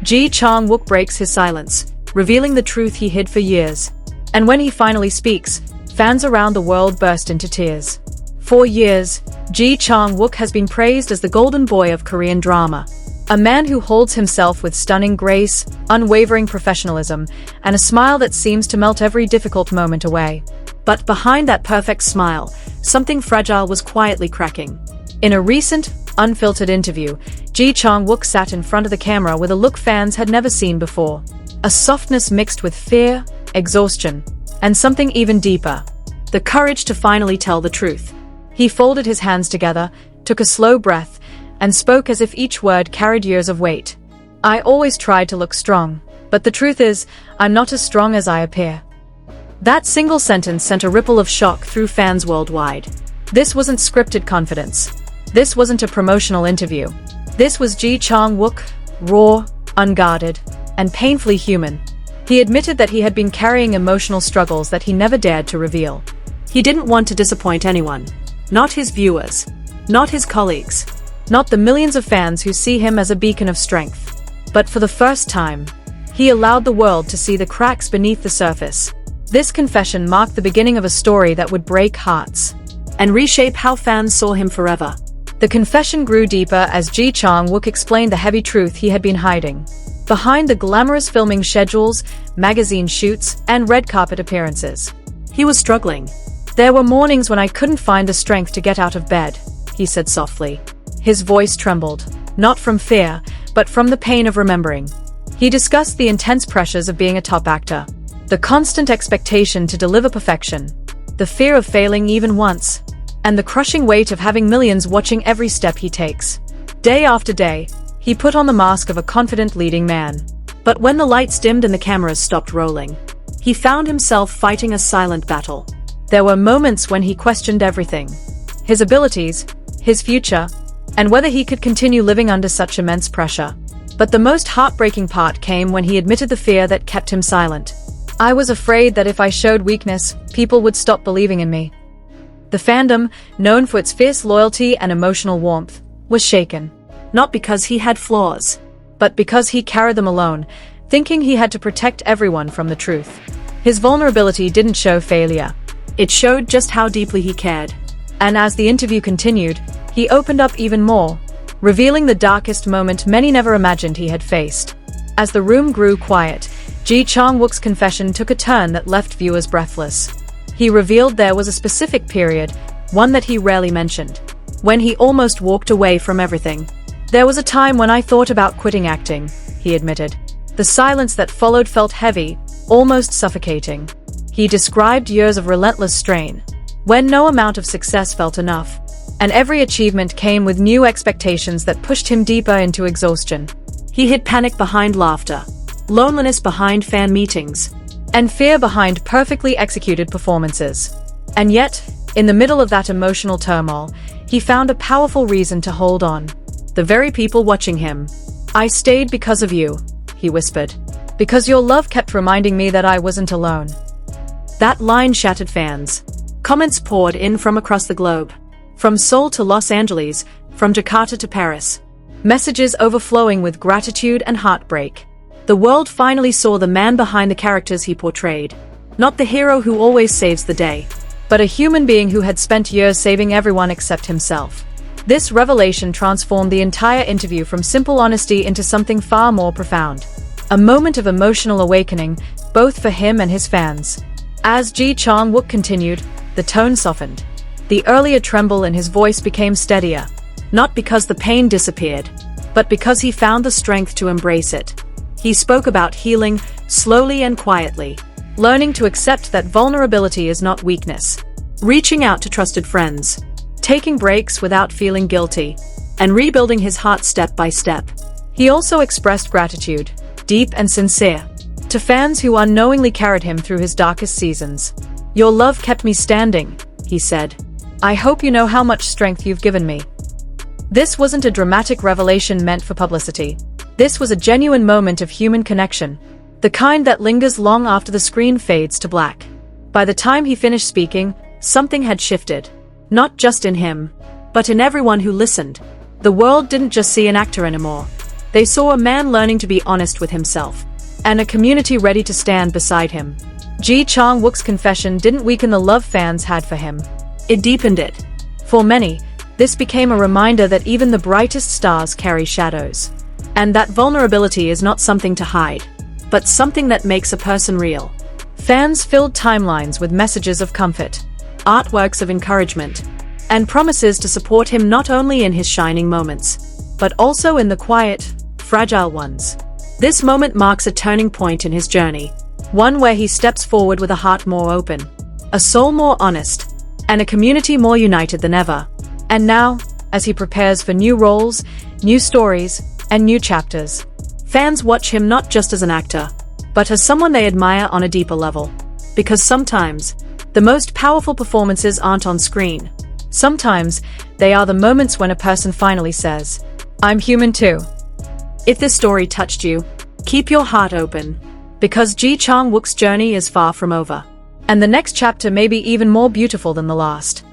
Ji Chang Wook breaks his silence, revealing the truth he hid for years. And when he finally speaks, fans around the world burst into tears. For years, Ji Chang Wook has been praised as the golden boy of Korean drama. A man who holds himself with stunning grace, unwavering professionalism, and a smile that seems to melt every difficult moment away. But behind that perfect smile, something fragile was quietly cracking. In a recent, unfiltered interview, Ji Chang Wook sat in front of the camera with a look fans had never seen before. A softness mixed with fear, exhaustion, and something even deeper. The courage to finally tell the truth. He folded his hands together, took a slow breath, and spoke as if each word carried years of weight. I always tried to look strong, but the truth is, I'm not as strong as I appear. That single sentence sent a ripple of shock through fans worldwide. This wasn't scripted confidence. This wasn't a promotional interview. This was Ji Chang Wook, raw, unguarded, and painfully human. He admitted that he had been carrying emotional struggles that he never dared to reveal. He didn't want to disappoint anyone. Not his viewers. Not his colleagues. Not the millions of fans who see him as a beacon of strength. But for the first time, he allowed the world to see the cracks beneath the surface. This confession marked the beginning of a story that would break hearts and reshape how fans saw him forever. The confession grew deeper as Ji Chang Wook explained the heavy truth he had been hiding. Behind the glamorous filming schedules, magazine shoots, and red carpet appearances, he was struggling. There were mornings when I couldn't find the strength to get out of bed, he said softly. His voice trembled, not from fear, but from the pain of remembering. He discussed the intense pressures of being a top actor, the constant expectation to deliver perfection, the fear of failing even once, and the crushing weight of having millions watching every step he takes. Day after day, he put on the mask of a confident leading man. But when the lights dimmed and the cameras stopped rolling, he found himself fighting a silent battle. There were moments when he questioned everything. His abilities, his future, and whether he could continue living under such immense pressure. But the most heartbreaking part came when he admitted the fear that kept him silent. I was afraid that if I showed weakness, people would stop believing in me. The fandom, known for its fierce loyalty and emotional warmth, was shaken. Not because he had flaws, but because he carried them alone, thinking he had to protect everyone from the truth. His vulnerability didn't show failure. It showed just how deeply he cared. And as the interview continued, he opened up even more, revealing the darkest moment many never imagined he had faced. As the room grew quiet, Ji Chang Wook's confession took a turn that left viewers breathless. He revealed there was a specific period, one that he rarely mentioned, when he almost walked away from everything. There was a time when I thought about quitting acting, he admitted. The silence that followed felt heavy, almost suffocating. He described years of relentless strain, when no amount of success felt enough, and every achievement came with new expectations that pushed him deeper into exhaustion. He hid panic behind laughter, loneliness behind fan meetings, and fear behind perfectly executed performances. And yet, in the middle of that emotional turmoil, he found a powerful reason to hold on. The very people watching him. I stayed because of you, he whispered. Because your love kept reminding me that I wasn't alone. That line shattered fans. Comments poured in from across the globe. From Seoul to Los Angeles, from Jakarta to Paris. Messages overflowing with gratitude and heartbreak. The world finally saw the man behind the characters he portrayed. Not the hero who always saves the day, but a human being who had spent years saving everyone except himself. This revelation transformed the entire interview from simple honesty into something far more profound. A moment of emotional awakening, both for him and his fans. As Ji Chang Wook continued, the tone softened. The earlier tremble in his voice became steadier, not because the pain disappeared, but because he found the strength to embrace it. He spoke about healing, slowly and quietly, learning to accept that vulnerability is not weakness, reaching out to trusted friends, taking breaks without feeling guilty, and rebuilding his heart step by step. He also expressed gratitude, deep and sincere, to fans who unknowingly carried him through his darkest seasons. Your love kept me standing, he said. I hope you know how much strength you've given me. This wasn't a dramatic revelation meant for publicity. This was a genuine moment of human connection, the kind that lingers long after the screen fades to black. By the time he finished speaking, something had shifted. Not just in him, but in everyone who listened. The world didn't just see an actor anymore. They saw a man learning to be honest with himself, and a community ready to stand beside him. Ji Chang Wook's confession didn't weaken the love fans had for him. It deepened it. For many, this became a reminder that even the brightest stars carry shadows, and that vulnerability is not something to hide, but something that makes a person real. Fans filled timelines with messages of comfort, artworks of encouragement, and promises to support him not only in his shining moments, but also in the quiet, fragile ones. This moment marks a turning point in his journey, one where he steps forward with a heart more open, a soul more honest, and a community more united than ever. And now, as he prepares for new roles, new stories, and new chapters, fans watch him not just as an actor, but as someone they admire on a deeper level. Because sometimes, the most powerful performances aren't on screen. Sometimes, they are the moments when a person finally says, "I'm human too." If this story touched you, keep your heart open, because Ji Chang Wook's journey is far from over. And the next chapter may be even more beautiful than the last.